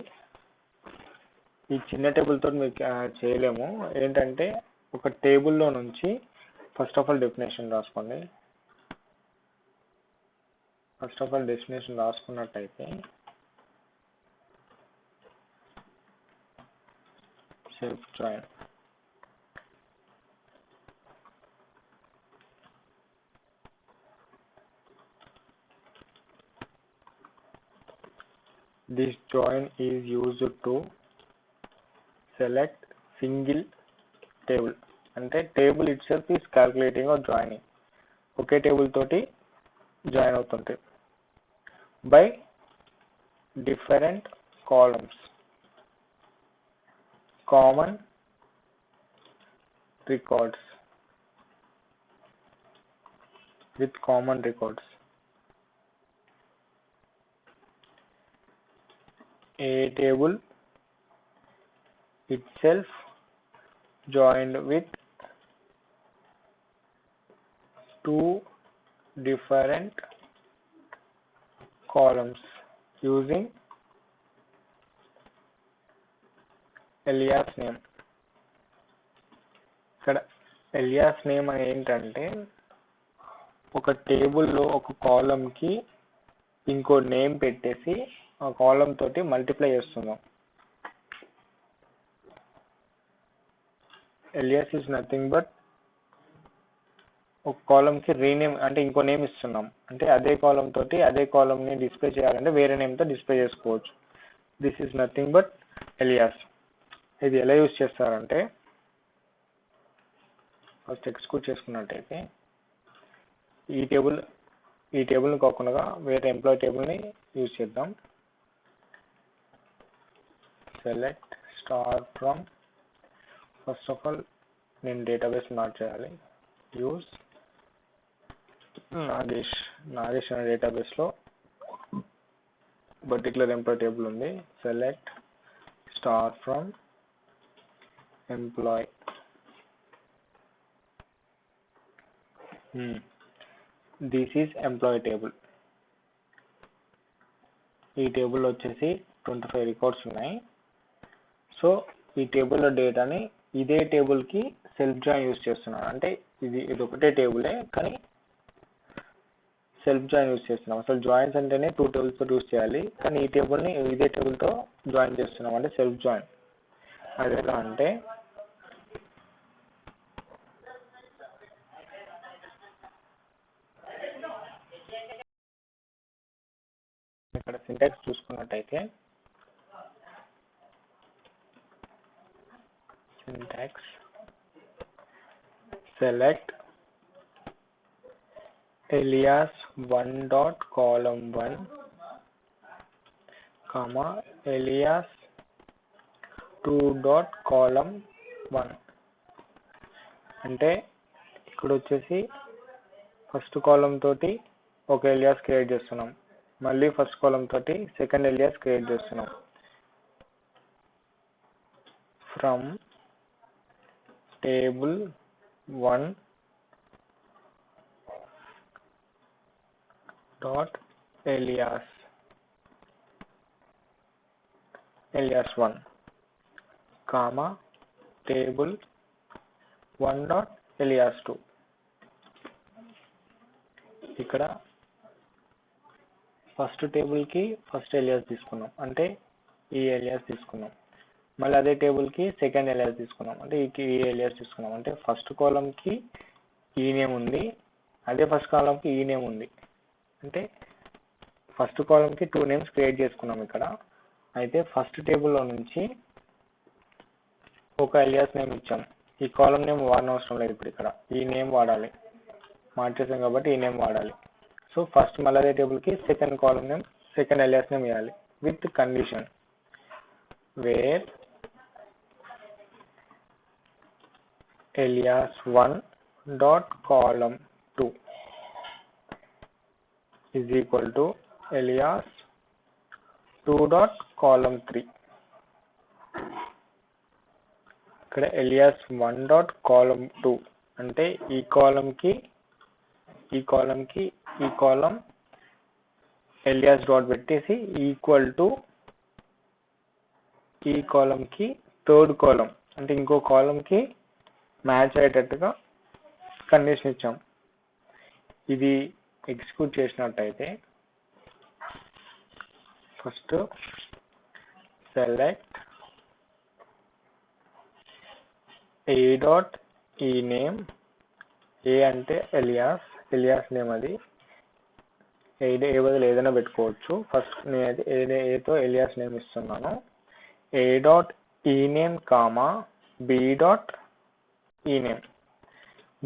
ఈ చిన్న టేబుల్తో మీకు చేయలేము. ఏంటంటే ఒక టేబుల్లో నుంచి ఫస్ట్ ఆఫ్ ఆల్ డెఫినేషన్ రాసుకోండి. ఫస్ట్ ఆఫ్ ఆల్ డెఫినేషన్ రాసుకున్నట్టయితే self join this join is used to select single table. అంటే table itself is calculating or joining. ఒకే టేబుల్ తోటి జాయిన్ అవుతుంటాయి by different columns, common records, with common records. A table itself joined with 2 different columns using alias name. ఇక్కడ alias name అని ఏంటంటే ఒక టేబుల్లో ఒక కాలంకి ఇంకో నేమ్ పెట్టేసి ఆ కాలం తోటి మల్టిప్లై చేస్తున్నాం. ఎలియాస్ ఈజ్ నథింగ్ బట్ ఒక కాలంకి రీనేమ్, అంటే ఇంకో నేమ్ ఇస్తున్నాం. అంటే అదే కాలం తోటి అదే కాలంని డిస్ప్లే చేయాలంటే వేరే నేమ్తో డిస్ప్లే చేసుకోవచ్చు. This is nothing but alias. ఇది ఎలా యూజ్ చేస్తారంటే ఫస్ట్ ఎక్స్క్యూట్ చేసుకున్నట్టయితే ఈ టేబుల్ని కాకుండా వేరే ఎంప్లాయీ టేబుల్ని యూజ్ చేద్దాం. Select star from, first of all నేను డేటాబేస్ మార్చేయాలి. యూజ్ నాగేష్ అనే డేటాబేస్లో పర్టికులర్ ఎంప్లాయీ టేబుల్ ఉంది. Select star from employee. This is employee table. ఈ టేబుల్ వచ్చేసి 25 రికార్డ్స్ ఉన్నాయి. సో ఈ టేబుల్లో డేటాని ఇదే టేబుల్కి సెల్ఫ్ జాయిన్ యూజ్ చేస్తున్నాను. అంటే ఇది ఒకటే టేబులే కానీ సెల్ఫ్ జాయిన్ యూజ్ చేస్తున్నాం. అసలు జాయిన్స్ అంటేనే 2 టేబుల్స్తో యూజ్ చేయాలి, కానీ ఈ టేబుల్ని ఇదే టేబుల్తో జాయిన్ చేస్తున్నాం, అంటే సెల్ఫ్ జాయిన్. అది ఎలా అంటే ఇక్కడ సింటాక్స్ చూసుకున్నట్టయితే syntax select alias 1 dot column 1 comma alias 2 dot column 1. అంటే ఇక్కడ వచ్చేసి ఫస్ట్ కాలం తోటి ఒక ఎలియాస్ క్రియేట్ చేస్తున్నాం, మళ్ళీ ఫస్ట్ కాలం తోటి సెకండ్ ఎలియాస్ క్రియేట్ చేస్తున్నాం. From table 1 dot alias alias1 comma table 1 dot alias2. ఇక్కడ ఫస్ట్ టేబుల్ కి ఫస్ట్ alias తీసుకున్నాం అంటే ఈ alias తీసుకున్నాం, మళ్ళీ అదే టేబుల్ కి సెకండ్ alias తీసుకున్నాం అంటే ఈ alias తీసుకున్నాం. అంటే ఫస్ట్ కాలమ్ కి ఈ నేమ్ ఉంది, అదే ఫస్ట్ కాలమ్ కి ఈ నేమ్ ఉంది. అంటే ఫస్ట్ కాలమ్ కి 2 నేమ్స్ క్రియేట్ చేసుకున్నాం ఇక్కడ. అయితే ఫస్ట్ టేబుల్లో నుంచి ఒక alias నేమ్ ఇచ్చాం. ఈ కాలమ్ నేమ్ వాడనవసరం లేదు, ఇప్పుడు ఇక్కడ ఈ నేమ్ వాడాలి, మార్చేసాం కాబట్టి ఈ నేమ్ వాడాలి. సో ఫస్ట్ మళ్ళీ అదే టేబుల్ కి second column name second alias name ఇవ్వాలి with condition where alias1 dot column2 is equal to alias2 dot column3. ఇక్కడ alias1 dot column2 అంటే ఈ కాలమ్ alias డాట్ పెట్టేసి ఈక్వల్ టు ఈ కాలమ్ కి థర్డ్ కాలమ్ అంటే ఇంకో కాలమ్ కి మ్యాచ్ అయ్యేటట్టుగా కండిషన్ ఇచ్చాం. ఇది ఎగ్జిక్యూట్ చేసినట్టయితే ఫస్ట్ సెలెక్ట్ ఏ డాట్ ఈ నేమ్, ఏ అంటే ఎలియాస్ నేమ్, అది ఏ బదులు ఏదైనా పెట్టుకోవచ్చు. ఫస్ట్ నేనైతే ఏతో ఎలియాస్ నేమ్ ఇస్తున్నాను. ఏ డాట్ ఈ నేమ్ కామా బి డాట్ ఈ నేమ్,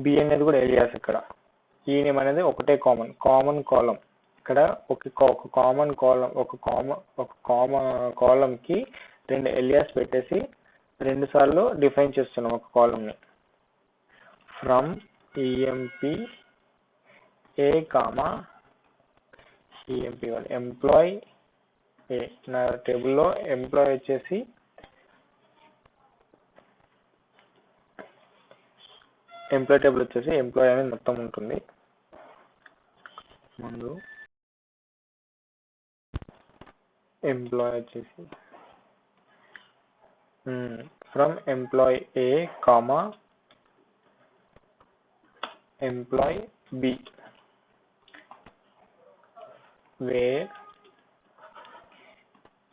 బి అనేది కూడా ఎలియాస్. ఇక్కడ ఈ నేమ్ అనేది ఒకటే కామన్ కాలం. ఇక్కడ ఒక కాలం కి 2 ఎలియాస్ పెట్టేసి 2 సార్లు డిఫైన్ చేస్తున్నాం ఒక కాలం ని. From EMP A comma EMP employee A, నా టేబుల్లో ఎంప్లాయ్ వచ్చేసి ఎంప్లాయ్ టేబుల్ వచ్చేసి ఎంప్లాయ్ అనేది మొత్తం ఉంటుంది. ముందు ఎంప్లాయ్ వచ్చేసి from employee A comma employee B where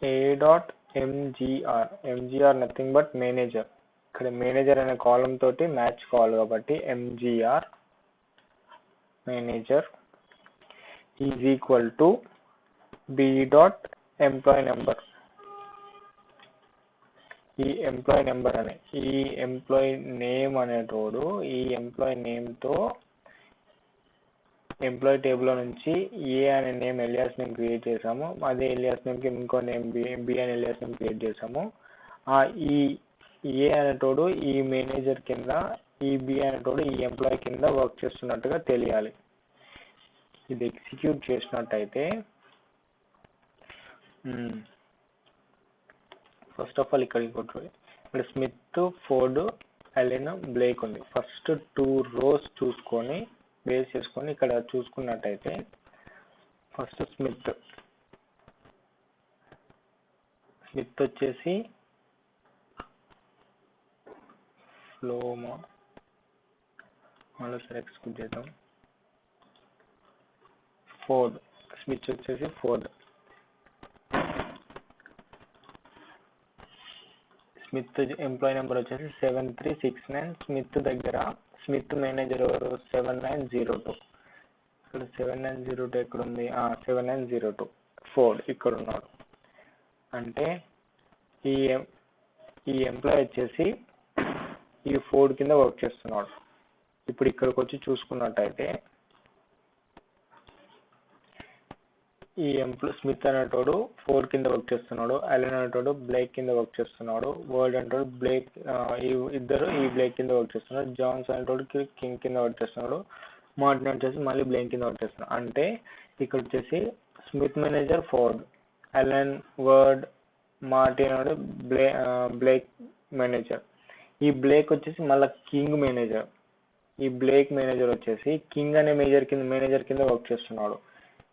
A dot MGR nothing but manager. ఇక్కడ మేనేజర్ అనే కాలం తోటి మ్యాచ్ కావాలి కాబట్టి MGR manager is equal to B dot employee number. ఈ ఎంప్లాయ్ నెంబర్ అనే ఈ ఎంప్లాయ్ నేమ్ అనేటోడు ఈ ఎంప్లాయ్ నేమ్ తో ఎంప్లాయ్ టేబుల్ నుంచి ఏ అనే నేమ్ ఎలియాస్ నేమ్ క్రియేట్ చేసాము, అదే ఎలియాస్ నేమ్ కి ఇంకో నేమ్ బి అనే ఎలియాస్ నేమ్ క్రియేట్ చేసాము. ఈ ఏ అనేటోడు ఈ మేనేజర్ కింద, ఈ బి అనేటోడు ఈ ఎంప్లాయ్ కింద వర్క్ చేస్తున్నట్టుగా తెలియాలి. ఇది ఎగ్జిక్యూట్ చేసినట్టయితే ఫస్ట్ ఆఫ్ ఆల్ ఇక్కడ స్మిత్, ఫోర్డ్, అలెన్, బ్లేక్ ఉంది. ఫస్ట్ 2 రోస్ చూసుకొని బేస్ చేసుకొని ఇక్కడ చూసుకున్నట్టయితే ఫస్ట్ స్మిత్ వచ్చేసి ఫ్లోమా, మళ్ళీ సరే ఎగ్జిక్యూట్ చేద్దాం. ఫోర్డ్ స్మిత్ వచ్చేసి ఫోర్డ్. స్మిత్ ఎంప్లాయీ నెంబర్ వచ్చేసి 7369. స్మిత్ దగ్గర స్మిత్ మేనేజర్ ఎవరు 7902. ఇక్కడ 7902 ఎక్కడ ఉంది? 7902 ఫోర్డ్ ఇక్కడ ఉన్నాడు. అంటే ఈ ఎంప్లాయీ వచ్చేసి ఈ ఫోర్డ్ కింద వర్క్ చేస్తున్నాడు. ఇప్పుడు ఇక్కడికి వచ్చి చూసుకున్నట్టయితే ఈ స్మిత్ అనేటోడు ఫోర్డ్ కింద వర్క్ చేస్తున్నాడు, అలెన్ అనేటోడు బ్లేక్ కింద వర్క్ చేస్తున్నాడు, వర్డ్ అనేటోడు బ్లేక్ ఇద్దరు ఈ బ్లేక్ కింద వర్క్ చేస్తున్నాడు, జాన్స్ అనేటోడు కింగ్ కింద వర్క్ చేస్తున్నాడు, మార్టిన్ వచ్చేసి మళ్ళీ బ్లేక్ కింద వర్క్ చేస్తున్నాడు. అంటే ఇక్కడ వచ్చేసి Smith manager Ford, Allen, Ward, Martin అనేటోడు బ్లేక్ మేనేజర్. ఈ బ్లేక్ వచ్చేసి మళ్ళీ కింగ్ మేనేజర్. ఈ బ్లేక్ మేనేజర్ వచ్చేసి కింగ్ అనే మేనేజర్ కింద వర్క్ చేస్తున్నాడు.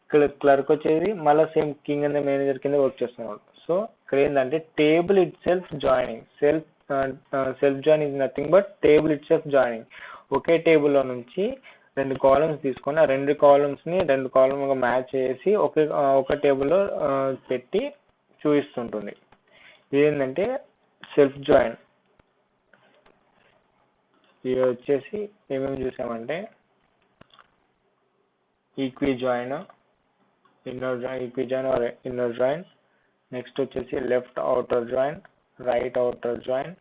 ఇక్కడ క్లర్క్ వచ్చేది మళ్ళీ సేమ్ కింగ్ అనే మేనేజర్ కింద వర్క్ చేస్తున్నాడు. సో ఇక్కడ ఏంటంటే table itself joining. Self join is nothing but table itself joining. ఒకే టేబుల్లో నుంచి 2 కాలమ్స్ తీసుకొని ఆ 2 కాలమ్స్ని 2 కాలమ్గా మ్యాచ్ చేసి ఒక టేబుల్లో పెట్టి చూపిస్తుంటుంది. ఇదేంటంటే సెల్ఫ్ జాయిన్. ఇది వచ్చేసి ఏమేమి చూసామంటే equi join, equi join or inner join. Next వచ్చేసి left outer join, right outer join,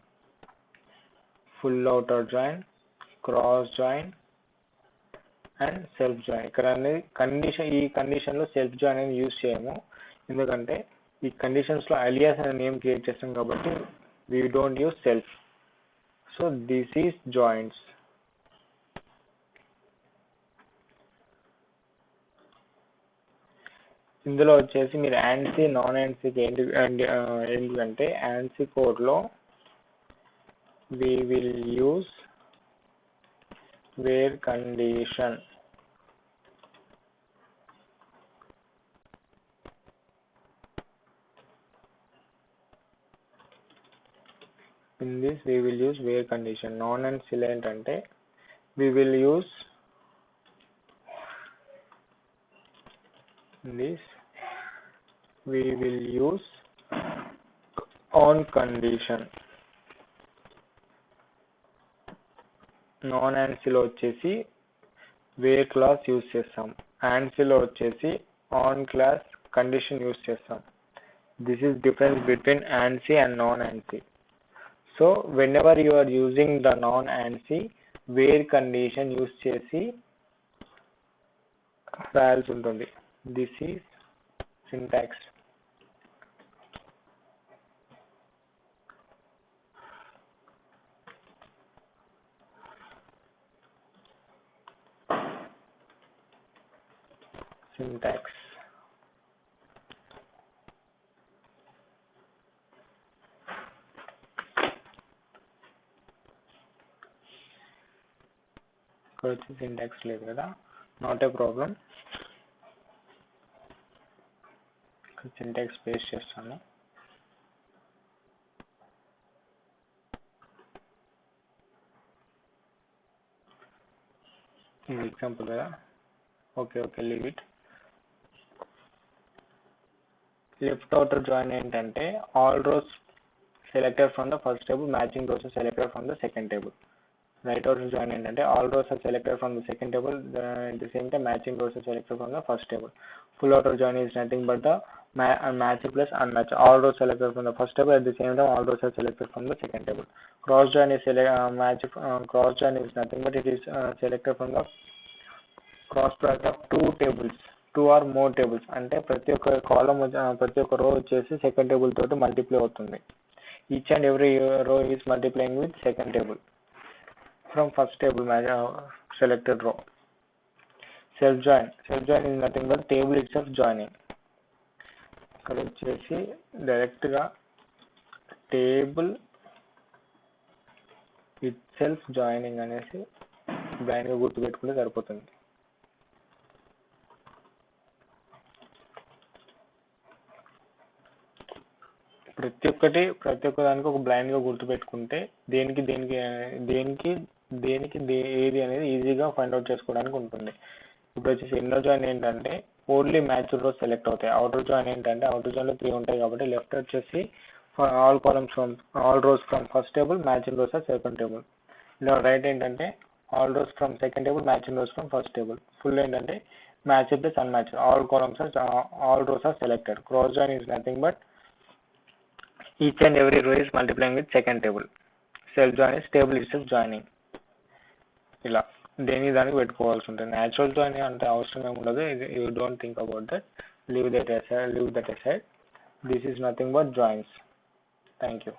full outer join, cross join and self join. ఇక్కడ అనేది ఈ కండిషన్లో సెల్ఫ్ జాయిన్ అనేది యూజ్ చేయము, ఎందుకంటే ఈ కండిషన్స్లో అలియాస్ అనే నేమ్ క్రియేట్ చేస్తాం కాబట్టి we don't use self. So this is joins. ఇందులో వచ్చేసి మీరు ANSI నాన్ ANSIకి ఏంటంటే ANSI కోడ్లో we will use where condition. In this we will use where condition. Non ANSI ఏంటంటే we will use this, we will use on condition. Non ANSIలో వచ్చేసి where clause use చేస్తాం, ANSIలో వచ్చేసి ఆన్ క్లాస్ కండిషన్ యూజ్ చేస్తాం. This is difference between ANSI and non ANSI. So whenever you are using the non ANSI, where condition use చేసి రాయాల్సి ఉంటుంది. This is syntax. syntax. ఇక్కడ వచ్చి syntax లేదు కదా, not a problem. Syntax paste చేస్తాను. ఇది ఎగ్జాంపుల్ కదా, okay leave it. Left outer join ఏంటంటే all rows selected from the first table, matching rows selected from the second table. Right outer join ఏంటంటే all rows are selected from the second table, at the same time matching rows are selected from the first table. Full outer join is nothing but the match plus unmatch. All rows selected from the first table, at the same time all rows are selected from the second table. Cross join is cross join is nothing but it is selected from the cross product of two tables, two or more tables. అంటే ప్రతి ఒక్క column ప్రతి ఒక్క రో వచ్చేసి second table తోటి multiply అవుతుంది. Each and every row is multiplying with second table from first table selected row. Self join is nothing but table itself joining. ఇక్కడ వచ్చేసి డైరెక్ట్ గా టేబుల్ ఇట్ సెల్ఫ్ జాయినింగ్ అనేసి బ్లైండ్ గా గుర్తుపెట్టుకుంటే సరిపోతుంది. ప్రతి ఒక్క దానికి ఒక బ్లైండ్ గా గుర్తుపెట్టుకుంటే దేనికి ఏది అనేది ఈజీగా ఫైండ్ అవుట్ చేసుకోవడానికి ఉంటుంది. ఇప్పుడు వచ్చేసి ఇన్నర్ జాయిన్ ఏంటంటే ఓన్లీ మ్యాచ్ రోస్ సెలెక్ట్ అవుతాయి. అవుటర్ జాయిన్ ఏంటంటే అవుటర్ జాయిన్ లో 3 ఉంటాయి కాబట్టి లెఫ్ట్ వచ్చేసి all columns from all rows from first table, matching rows or second table. ఇలా రైట్ ఏంటంటే all rows from second table, matching rows from first table. Full ఏంటంటే match plus unmatch, all columns all rows are selected. Cross join is nothing but each and every row is multiplying with second table. Self join is table itself joining. ఇలా దేని దానికి పెట్టుకోవాల్సి ఉంటుంది. Natural join అంటే అవసరం ఏమి ఉండదు. You don't think about that. Leave that aside. This is nothing but joins. Thank you.